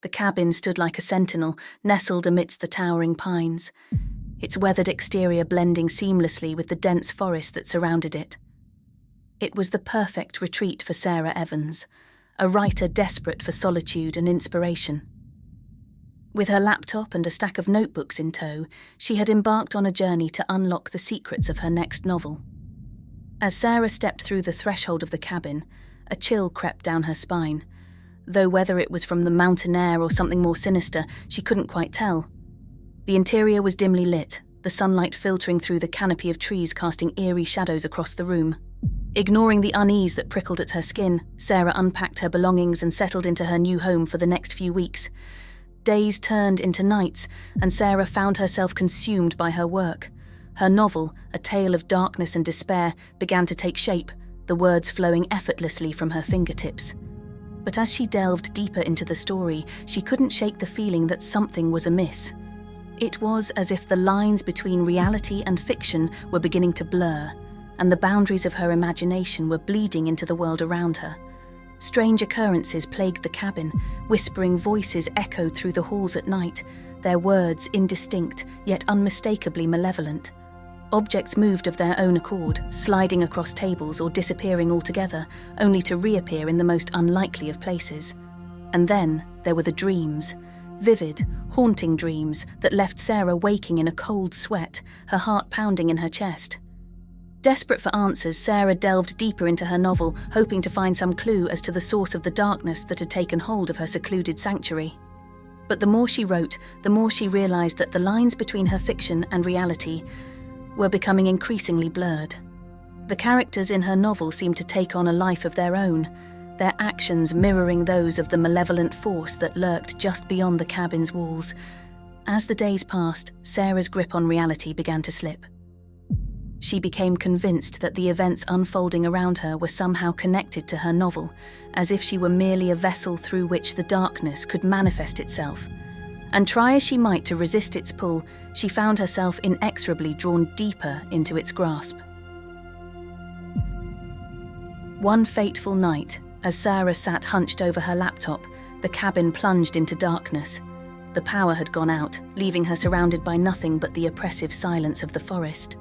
The cabin stood like a sentinel, nestled amidst the towering pines, its weathered exterior blending seamlessly with the dense forest that surrounded it. It was the perfect retreat for Sarah Evans, a writer desperate for solitude and inspiration. With her laptop and a stack of notebooks in tow, she had embarked on a journey to unlock the secrets of her next novel. As Sarah stepped through the threshold of the cabin, a chill crept down her spine, though whether it was from the mountain air or something more sinister, she couldn't quite tell. The interior was dimly lit, the sunlight filtering through the canopy of trees casting eerie shadows across the room. Ignoring the unease that prickled at her skin, Sarah unpacked her belongings and settled into her new home for the next few weeks. Days turned into nights, and Sarah found herself consumed by her work. Her novel, A Tale of Darkness and Despair, began to take shape, the words flowing effortlessly from her fingertips. But as she delved deeper into the story, she couldn't shake the feeling that something was amiss. It was as if the lines between reality and fiction were beginning to blur, and the boundaries of her imagination were bleeding into the world around her. Strange occurrences plagued the cabin, whispering voices echoed through the halls at night, their words indistinct yet unmistakably malevolent. Objects moved of their own accord, sliding across tables or disappearing altogether, only to reappear in the most unlikely of places. And then there were the dreams. Vivid, haunting dreams that left Sarah waking in a cold sweat, her heart pounding in her chest. Desperate for answers, Sarah delved deeper into her novel, hoping to find some clue as to the source of the darkness that had taken hold of her secluded sanctuary. But the more she wrote, the more she realized that the lines between her fiction and reality were becoming increasingly blurred. The characters in her novel seemed to take on a life of their own, their actions mirroring those of the malevolent force that lurked just beyond the cabin's walls. As the days passed, Sarah's grip on reality began to slip. She became convinced that the events unfolding around her were somehow connected to her novel, as if she were merely a vessel through which the darkness could manifest itself. And try as she might to resist its pull, she found herself inexorably drawn deeper into its grasp. One fateful night, as Sarah sat hunched over her laptop, the cabin plunged into darkness. The power had gone out, leaving her surrounded by nothing but the oppressive silence of the forest.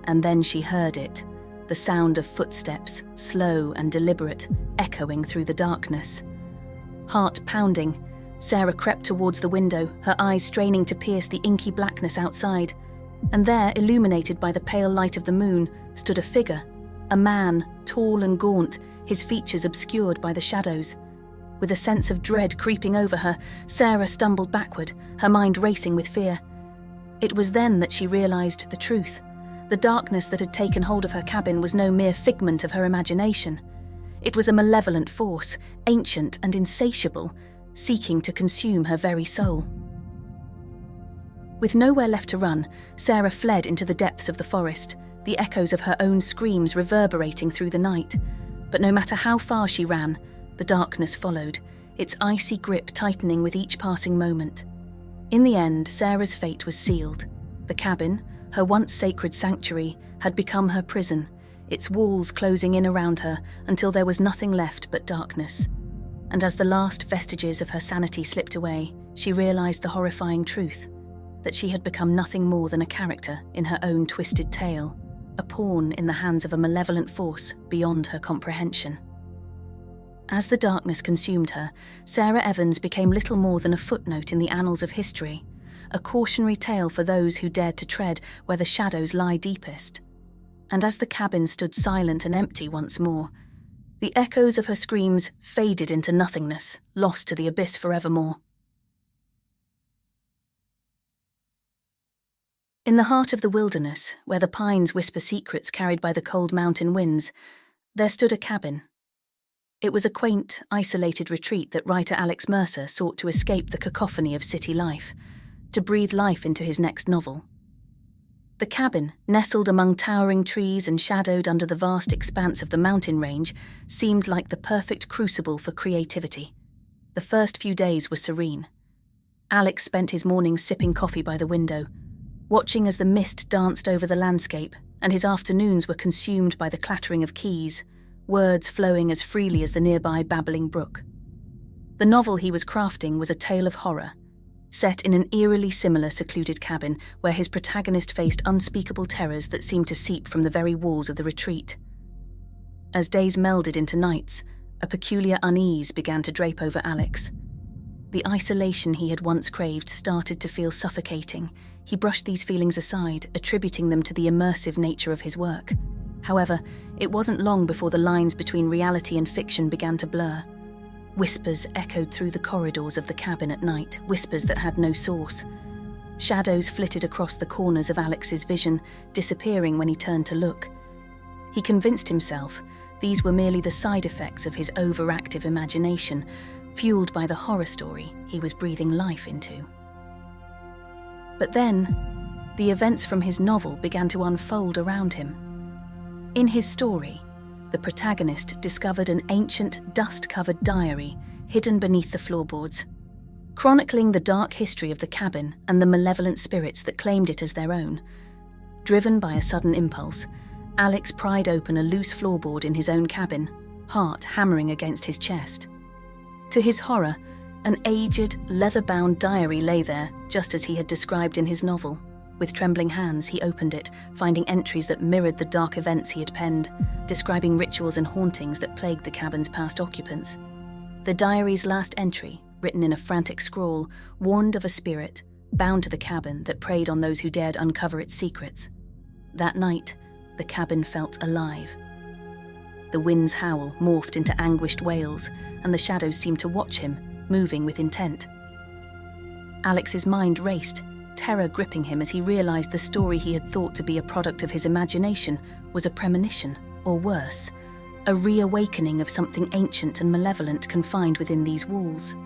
And then she heard it, the sound of footsteps, slow and deliberate, echoing through the darkness. Heart pounding, Sarah crept towards the window, her eyes straining to pierce the inky blackness outside. And there, illuminated by the pale light of the moon, stood a figure, a man, tall and gaunt, his features obscured by the shadows. With a sense of dread creeping over her, Sarah stumbled backward, her mind racing with fear. It was then that she realized the truth. The darkness that had taken hold of her cabin was no mere figment of her imagination. It was a malevolent force, ancient and insatiable, seeking to consume her very soul. With nowhere left to run, Sarah fled into the depths of the forest, the echoes of her own screams reverberating through the night. But no matter how far she ran, the darkness followed, its icy grip tightening with each passing moment. In the end, Sarah's fate was sealed. The cabin, her once sacred sanctuary, had become her prison, its walls closing in around her until there was nothing left but darkness. And as the last vestiges of her sanity slipped away, she realized the horrifying truth, that she had become nothing more than a character in her own twisted tale, a pawn in the hands of a malevolent force beyond her comprehension. As the darkness consumed her, Sarah Evans became little more than a footnote in the annals of history, a cautionary tale for those who dared to tread where the shadows lie deepest. And as the cabin stood silent and empty once more, the echoes of her screams faded into nothingness, lost to the abyss forevermore. In the heart of the wilderness, where the pines whisper secrets carried by the cold mountain winds, there stood a cabin. It was a quaint, isolated retreat that writer Alex Mercer sought to escape the cacophony of city life, to breathe life into his next novel. The cabin, nestled among towering trees and shadowed under the vast expanse of the mountain range, seemed like the perfect crucible for creativity. The first few days were serene. Alex spent his mornings sipping coffee by the window, watching as the mist danced over the landscape, and his afternoons were consumed by the clattering of keys, words flowing as freely as the nearby babbling brook. The novel he was crafting was a tale of horror, set in an eerily similar secluded cabin where his protagonist faced unspeakable terrors that seemed to seep from the very walls of the retreat. As days melded into nights, a peculiar unease began to drape over Alex. The isolation he had once craved started to feel suffocating. He brushed these feelings aside, attributing them to the immersive nature of his work. However, it wasn't long before the lines between reality and fiction began to blur. Whispers echoed through the corridors of the cabin at night, whispers that had no source. Shadows flitted across the corners of Alex's vision, disappearing when he turned to look. He convinced himself these were merely the side effects of his overactive imagination, fueled by the horror story he was breathing life into. But then, the events from his novel began to unfold around him. In his story, the protagonist discovered an ancient, dust-covered diary hidden beneath the floorboards, chronicling the dark history of the cabin and the malevolent spirits that claimed it as their own. Driven by a sudden impulse, Alex pried open a loose floorboard in his own cabin, heart hammering against his chest. To his horror, an aged, leather-bound diary lay there, just as he had described in his novel. With trembling hands, he opened it, finding entries that mirrored the dark events he had penned, describing rituals and hauntings that plagued the cabin's past occupants. The diary's last entry, written in a frantic scrawl, warned of a spirit, bound to the cabin, that preyed on those who dared uncover its secrets. That night, the cabin felt alive. The wind's howl morphed into anguished wails, and the shadows seemed to watch him, moving with intent. Alex's mind raced, terror gripping him as he realized the story he had thought to be a product of his imagination was a premonition, or worse, a reawakening of something ancient and malevolent confined within these walls.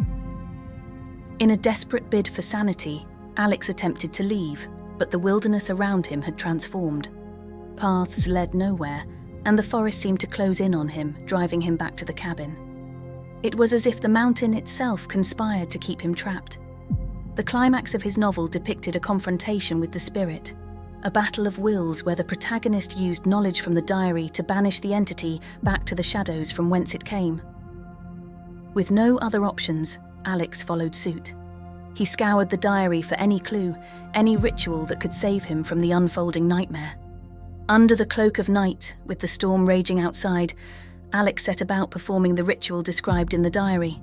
In a desperate bid for sanity, Alex attempted to leave, but the wilderness around him had transformed. Paths led nowhere, and the forest seemed to close in on him, driving him back to the cabin. It was as if the mountain itself conspired to keep him trapped. The climax of his novel depicted a confrontation with the spirit, a battle of wills where the protagonist used knowledge from the diary to banish the entity back to the shadows from whence it came. With no other options, Alex followed suit. He scoured the diary for any clue, any ritual that could save him from the unfolding nightmare. Under the cloak of night, with the storm raging outside, Alex set about performing the ritual described in the diary.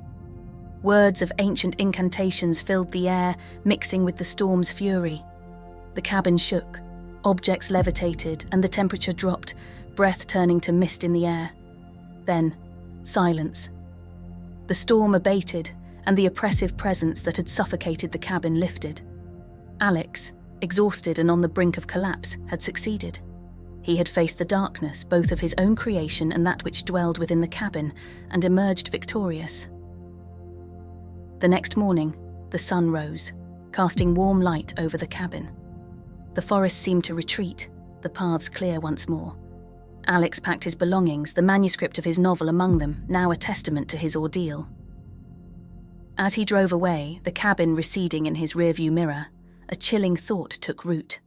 Words of ancient incantations filled the air, mixing with the storm's fury. The cabin shook, objects levitated, and the temperature dropped, breath turning to mist in the air. Then, silence. The storm abated, and the oppressive presence that had suffocated the cabin lifted. Alex, exhausted and on the brink of collapse, had succeeded. He had faced the darkness, both of his own creation and that which dwelled within the cabin, and emerged victorious. The next morning, the sun rose, casting warm light over the cabin. The forest seemed to retreat, the paths clear once more. Alex packed his belongings, the manuscript of his novel among them, now a testament to his ordeal. As he drove away, the cabin receding in his rearview mirror, a chilling thought took root.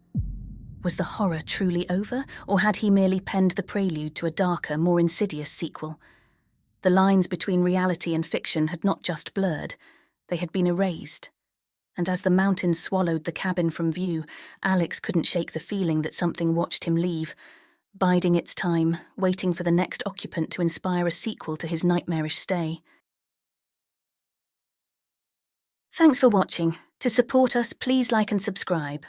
Was the horror truly over, or had he merely penned the prelude to a darker, more insidious sequel? The lines between reality and fiction had not just blurred, they had been erased. And as the mountains swallowed the cabin from view, Alex couldn't shake the feeling that something watched him leave, biding its time, waiting for the next occupant to inspire a sequel to his nightmarish stay. Thanks for watching. To support us, please like and subscribe.